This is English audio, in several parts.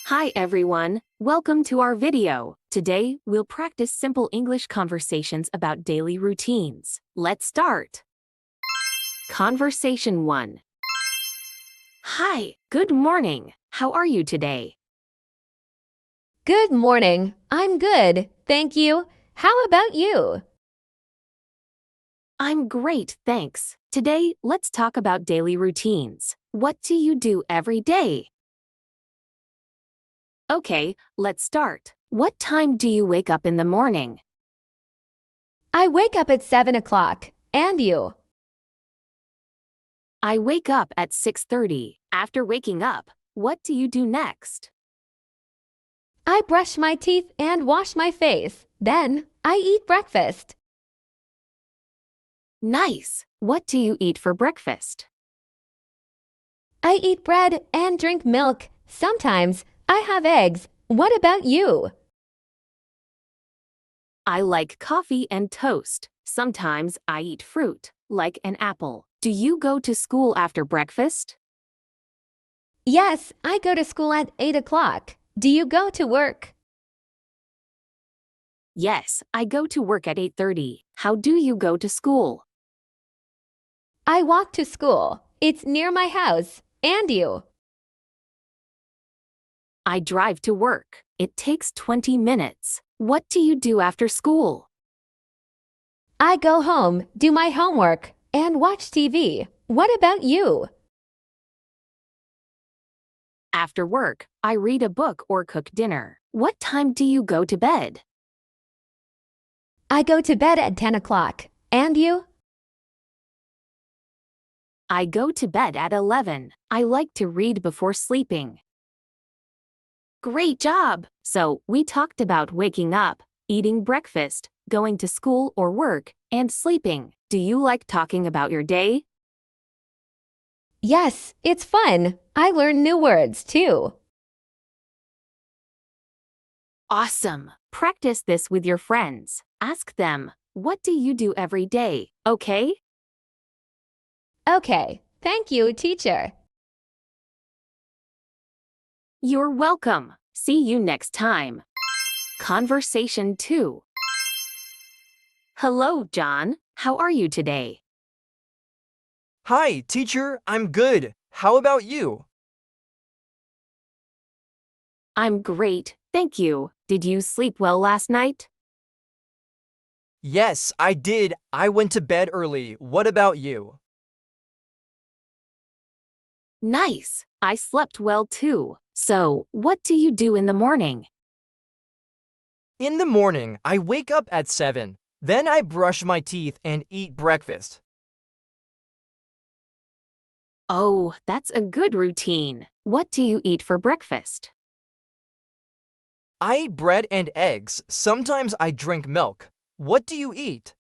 Hi everyone, welcome to our video. Today, we'll practice simple English conversations about daily routines. Let's start. Conversation 1. Hi, good morning. How are you today? Good morning. I'm good, thank you. How about you? I'm great, thanks. Today, let's talk about daily routines. What do you do every day? Okay, let's start. What time do you wake up in the morning? I wake up at 7 o'clock. And you? I wake up at 6:30. After waking up, what do you do next? I brush my teeth and wash my face. Then, I eat breakfast. Nice! What do you eat for breakfast? I eat bread and drink milk. Sometimes, I have eggs. What about you? I like coffee and toast. Sometimes I eat fruit, like an apple. Do you go to school after breakfast? Yes, I go to school at 8 o'clock. Do you go to work? Yes, I go to work at 8:30. How do you go to school? I walk to school. It's near my house. And you? I drive to work. It takes 20 minutes. What do you do after school? I go home, do my homework, and watch TV. What about you? After work, I read a book or cook dinner. What time do you go to bed? I go to bed at 10 o'clock. And you? I go to bed at 11. I like to read before sleeping. Great job! So, we talked about waking up, eating breakfast, going to school or work, and sleeping. Do you like talking about your day? Yes, it's fun. I learn new words too. Awesome! Practice this with your friends. Ask them, what do you do every day, okay? Okay, thank you, teacher. You're welcome. See you next time. Conversation 2. Hello, John. How are you today? Hi, teacher, I'm good. How about you? I'm great, thank you. Did you sleep well last night? Yes, I did. I went to bed early. What about you? Nice. I slept well too. So, what do you do in the morning? In the morning, I wake up at 7. Then I brush my teeth and eat breakfast. Oh, that's a good routine. What do you eat for breakfast? I eat bread and eggs. Sometimes I drink milk. What do you eat?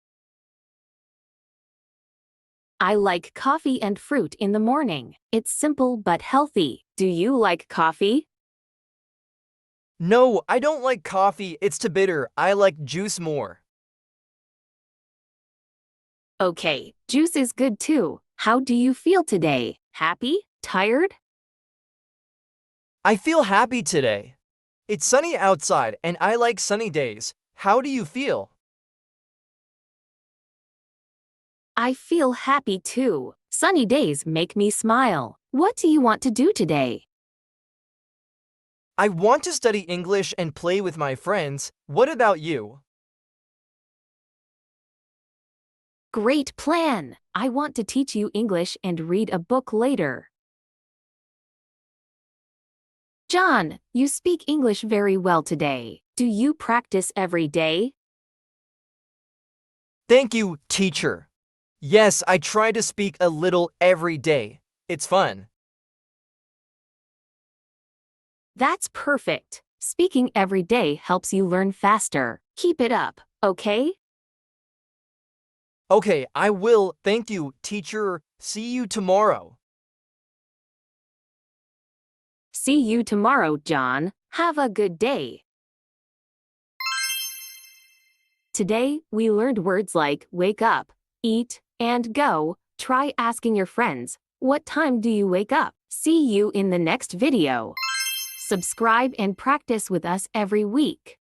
I like coffee and fruit in the morning. It's simple but healthy. Do you like coffee? No, I don't like coffee. It's too bitter. I like juice more. Okay, juice is good too. How do you feel today? Happy? Tired? I feel happy today. It's sunny outside and I like sunny days. How do you feel? I feel happy too. Sunny days make me smile. What do you want to do today? I want to study English and play with my friends. What about you? Great plan! I want to teach you English and read a book later. John, you speak English very well today. Do you practice every day? Thank you, teacher. Yes, I try to speak a little every day. It's fun. That's perfect. Speaking every day helps you learn faster. Keep it up, okay? Okay, I will. Thank you, teacher. See you tomorrow. See you tomorrow, John. Have a good day. Today, we learned words like wake up, eat, and go. Try asking your friends, what time do you wake up? See you in the next video. Subscribe and practice with us every week.